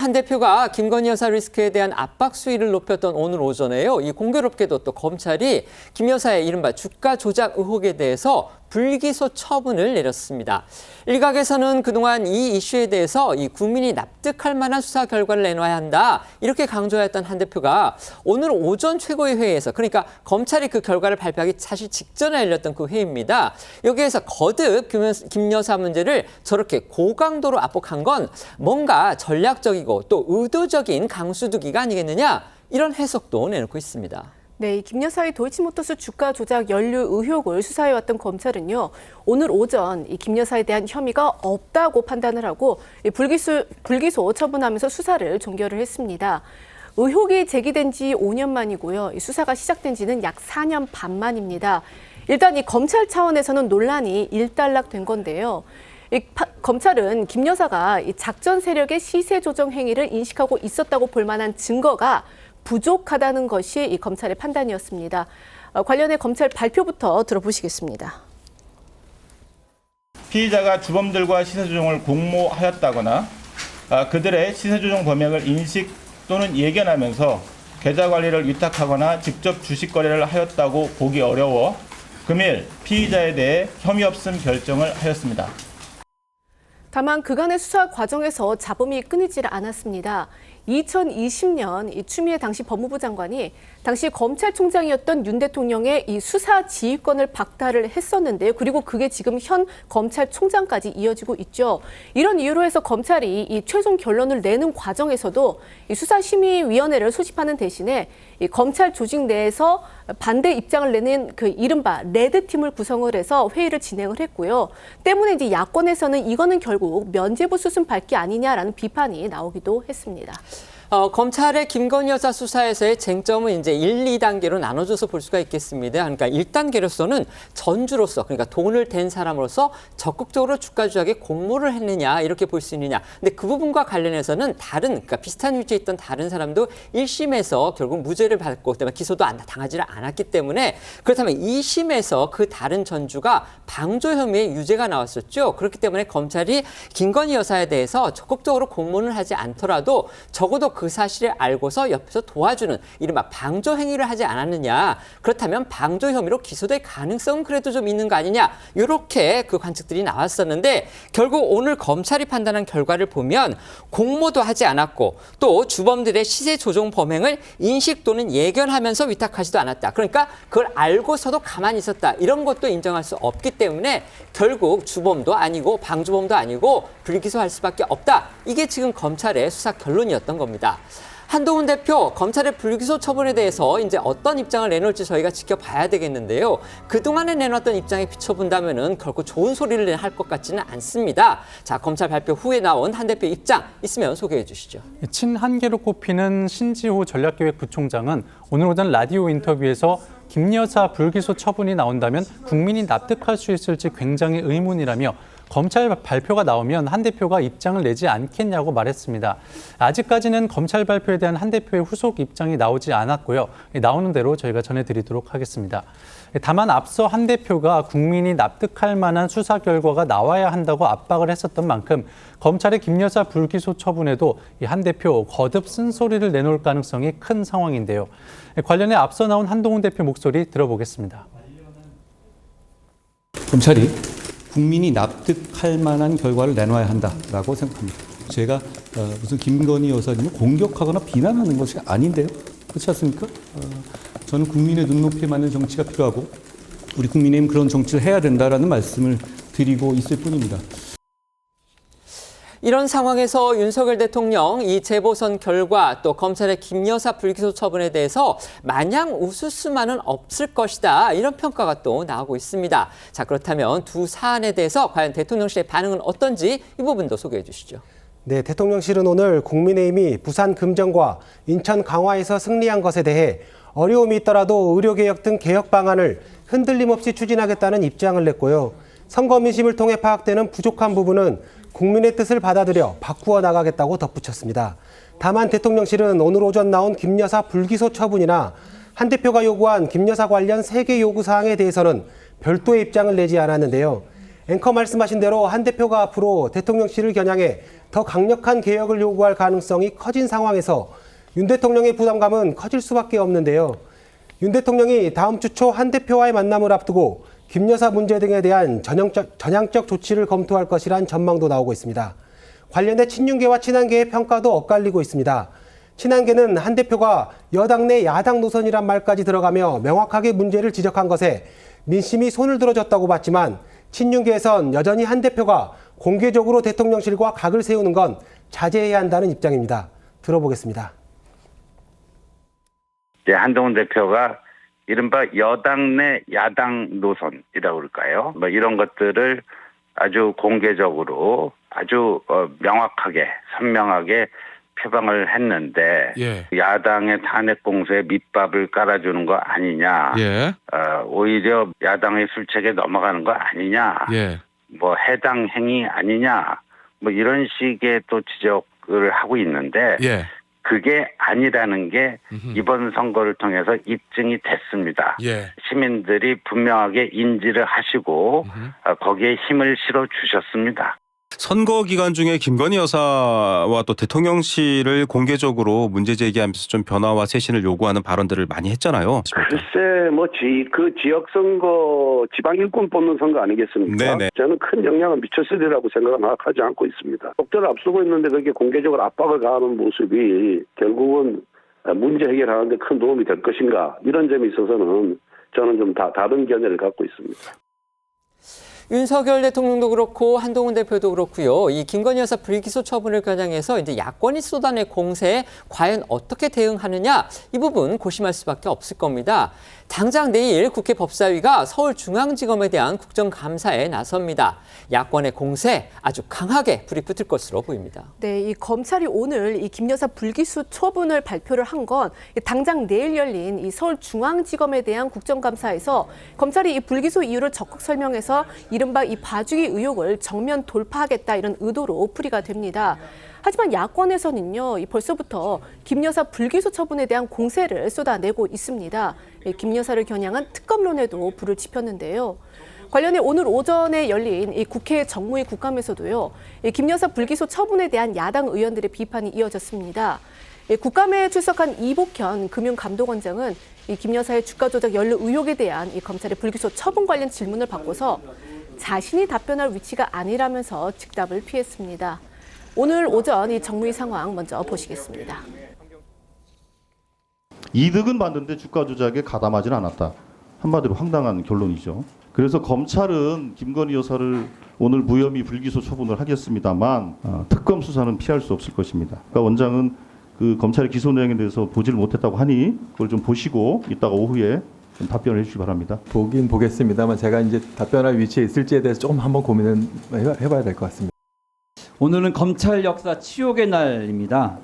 한 대표가 김건희 여사 리스크에 대한 압박 수위를 높였던 오늘 오전에요. 이 공교롭게도 또 검찰이 김 여사의 이른바 주가 조작 의혹에 대해서 불기소 처분을 내렸습니다. 일각에서는 그동안 이 이슈에 대해서 이 국민이 납득할 만한 수사 결과를 내놔야 한다, 이렇게 강조했던 한 대표가 오늘 오전 최고위 회의에서, 그러니까 검찰이 그 결과를 발표하기 사실 직전에 열렸던 그 회의입니다. 여기에서 거듭 김 여사 문제를 저렇게 고강도로 압박한 건 뭔가 전략적이고 또 의도적인 강수두기가 아니겠느냐, 이런 해석도 내놓고 있습니다. 네, 김 여사의 도이치모터스 주가 조작 연루 의혹을 수사해왔던 검찰은요, 오늘 오전 이 김 여사에 대한 혐의가 없다고 판단을 하고 불기소 처분하면서 수사를 종결을 했습니다. 의혹이 제기된 지 5년 만이고요. 이 수사가 시작된 지는 약 4년 반 만입니다. 일단 이 검찰 차원에서는 논란이 일단락된 건데요. 검찰은 김 여사가 이 작전 세력의 시세 조정 행위를 인식하고 있었다고 볼 만한 증거가 부족하다는 것이 이 검찰의 판단이었습니다. 관련해 검찰 발표부터 들어보시겠습니다. 피의자가 주범들과 시세조정을 공모하였다거나 그들의 시세조정 범행을 인식 또는 예견하면서 계좌 관리를 위탁하거나 직접 주식 거래를 하였다고 보기 어려워 금일 피의자에 대해 혐의 없음 결정을 하였습니다. 다만 그간의 수사 과정에서 잡음이 끊이질 않았습니다. 2020년 이 추미애 당시 법무부 장관이 당시 검찰총장이었던 윤 대통령의 이 수사 지휘권을 박탈을 했었는데요. 그리고 그게 지금 현 검찰총장까지 이어지고 있죠. 이런 이유로 해서 검찰이 이 최종 결론을 내는 과정에서도 이 수사심의위원회를 소집하는 대신에 이 검찰 조직 내에서 반대 입장을 내는 그 이른바 레드팀을 구성을 해서 회의를 진행을 했고요. 때문에 이제 야권에서는 이거는 결국 면죄부 수순 밟기 아니냐라는 비판이 나오기도 했습니다. 검찰의 김건희 여사 수사에서의 쟁점은 이제 1, 2단계로 나눠져서 볼 수가 있겠습니다. 그러니까 1단계로서는 전주로서, 그러니까 돈을 댄 사람으로서 적극적으로 주가 조작에 공모를 했느냐, 이렇게 볼 수 있느냐. 근데 그 부분과 관련해서는 그러니까 비슷한 위치에 있던 다른 사람도 1심에서 결국 무죄를 받고 그다음에 기소도 당하지를 않았기 때문에, 그렇다면 2심에서 그 다른 전주가 방조 혐의의 유죄가 나왔었죠. 그렇기 때문에 검찰이 김건희 여사에 대해서 적극적으로 공모를 하지 않더라도 적어도 그 사실을 알고서 옆에서 도와주는 이른바 방조 행위를 하지 않았느냐. 그렇다면 방조 혐의로 기소될 가능성은 그래도 좀 있는 거 아니냐. 이렇게 그 관측들이 나왔었는데, 결국 오늘 검찰이 판단한 결과를 보면 공모도 하지 않았고 또 주범들의 시세 조정 범행을 인식 또는 예견하면서 위탁하지도 않았다. 그러니까 그걸 알고서도 가만히 있었다, 이런 것도 인정할 수 없기 때문에 결국 주범도 아니고 방조범도 아니고 불기소할 수밖에 없다. 이게 지금 검찰의 수사 결론이었던 겁니다. 한동훈 대표, 검찰의 불기소 처분에 대해서 이제 어떤 입장을 내놓을지 저희가 지켜봐야 되겠는데요. 그동안에 내놨던 입장에 비춰본다면은 결코 좋은 소리를 할 것 같지는 않습니다. 자, 검찰 발표 후에 나온 한 대표 입장 있으면 소개해 주시죠. 친한계로 꼽히는 신지호 전략기획부총장은 오늘 오전 라디오 인터뷰에서 김 여사 불기소 처분이 나온다면 국민이 납득할 수 있을지 굉장히 의문이라며 검찰 발표가 나오면 한 대표가 입장을 내지 않겠냐고 말했습니다. 아직까지는 검찰 발표에 대한 한 대표의 후속 입장이 나오지 않았고요. 나오는 대로 저희가 전해드리도록 하겠습니다. 다만 앞서 한 대표가 국민이 납득할 만한 수사 결과가 나와야 한다고 압박을 했었던 만큼 검찰의 김 여사 불기소 처분에도 이 한 대표 거듭 쓴소리를 내놓을 가능성이 큰 상황인데요. 관련해 앞서 나온 한동훈 대표 목소리 들어보겠습니다. 검찰이 국민이 납득할 만한 결과를 내놔야 한다라고 생각합니다. 제가 무슨 김건희 여사님을 공격하거나 비난하는 것이 아닌데요. 그렇지 않습니까? 저는 국민의 눈높이에 맞는 정치가 필요하고 우리 국민의힘 그런 정치를 해야 된다라는 말씀을 드리고 있을 뿐입니다. 이런 상황에서 윤석열 대통령 이 재보선 결과 또 검찰의 김 여사 불기소 처분에 대해서 마냥 웃을 수만은 없을 것이다, 이런 평가가 또 나오고 있습니다. 자, 그렇다면 두 사안에 대해서 과연 대통령실의 반응은 어떤지 이 부분도 소개해 주시죠. 네, 대통령실은 오늘 국민의힘이 부산 금정과 인천 강화에서 승리한 것에 대해 어려움이 있더라도 의료개혁 등 개혁 방안을 흔들림 없이 추진하겠다는 입장을 냈고요. 선거 민심을 통해 파악되는 부족한 부분은 국민의 뜻을 받아들여 바꾸어 나가겠다고 덧붙였습니다. 다만 대통령실은 오늘 오전 나온 김 여사 불기소 처분이나 한 대표가 요구한 김 여사 관련 3개 요구사항에 대해서는 별도의 입장을 내지 않았는데요. 앵커 말씀하신 대로 한 대표가 앞으로 대통령실을 겨냥해 더 강력한 개혁을 요구할 가능성이 커진 상황에서 윤 대통령의 부담감은 커질 수밖에 없는데요. 윤 대통령이 다음 주 초 한 대표와의 만남을 앞두고 김 여사 문제 등에 대한 전향적 조치를 검토할 것이란 전망도 나오고 있습니다. 관련해 친윤계와 친한계의 평가도 엇갈리고 있습니다. 친한계는 한 대표가 여당 내 야당 노선이란 말까지 들어가며 명확하게 문제를 지적한 것에 민심이 손을 들어줬다고 봤지만 친윤계에선 여전히 한 대표가 공개적으로 대통령실과 각을 세우는 건 자제해야 한다는 입장입니다. 들어보겠습니다. 한동훈 대표가 이른바 여당 내 야당 노선이라고 그럴까요? 뭐 이런 것들을 아주 공개적으로 아주 명확하게 선명하게 표방을 했는데 야당의 탄핵 공세에 밑밥을 깔아주는 거 아니냐? 오히려 야당의 술책에 넘어가는 거 아니냐? 뭐 해당 행위 아니냐? 뭐 이런 식의 또 지적을 하고 있는데 그게 아니라는 게 이번 선거를 통해서 입증이 됐습니다. 시민들이 분명하게 인지를 하시고 거기에 힘을 실어 주셨습니다. 선거 기간 중에 김건희 여사와 또 대통령실을 공개적으로 문제 제기하면서 좀 변화와 쇄신을 요구하는 발언들을 많이 했잖아요. 글쎄, 그 지역 선거, 지방 일꾼 뽑는 선거 아니겠습니까? 네네. 저는 큰 영향을 미쳤으리라고 생각은 하지 않고 있습니다. 독재를 앞서고 있는데 그렇게 공개적으로 압박을 가하는 모습이 결국은 문제 해결하는 데 큰 도움이 될 것인가, 이런 점에 있어서는 저는 좀 다른 견해를 갖고 있습니다. 윤석열 대통령도 그렇고 한동훈 대표도 그렇고요. 이 김건희 여사 불기소 처분을 겨냥해서 이제 야권이 쏟아낸 공세에 과연 어떻게 대응하느냐, 이 부분 고심할 수밖에 없을 겁니다. 당장 내일 국회 법사위가 서울중앙지검에 대한 국정감사에 나섭니다. 야권의 공세 아주 강하게 불이 붙을 것으로 보입니다. 네, 이 검찰이 오늘 이 김 여사 불기소 처분을 발표를 한 건 당장 내일 열린 이 서울중앙지검에 대한 국정감사에서 검찰이 이 불기소 이유를 적극 설명해서 이른바 이 봐주기 의혹을 정면 돌파하겠다, 이런 의도로 풀이가 됩니다. 하지만 야권에서는요, 벌써부터 김 여사 불기소 처분에 대한 공세를 쏟아내고 있습니다. 김 여사를 겨냥한 특검론에도 불을 지폈는데요. 관련해 오늘 오전에 열린 이 국회 정무위 국감에서도요, 김 여사 불기소 처분에 대한 야당 의원들의 비판이 이어졌습니다. 국감에 출석한 이복현 금융감독원장은 이 김 여사의 주가 조작 연루 의혹에 대한 이 검찰의 불기소 처분 관련 질문을 받고서 자신이 답변할 위치가 아니라면서 즉답을 피했습니다. 오늘 오전 이 정무위 상황 먼저 보시겠습니다. 이득은 봤는데 주가 조작에 가담하지는 않았다. 한마디로 황당한 결론이죠. 그래서 검찰은 김건희 여사를 오늘 무혐의 불기소 처분을 하겠습니다만 특검 수사는 피할 수 없을 것입니다. 그러니까 원장은 그 검찰의 기소 내용에 대해서 보지를 못했다고 하니 그걸 좀 보시고 이따가 오후에 좀 답변을 해주시기 바랍니다. 보긴 보겠습니다.만 제가 이제 답변할 위치에 있을지에 대해서 조금 한번 고민을 해봐야 될 것 같습니다. 오늘은 검찰 역사 치욕의 날입니다.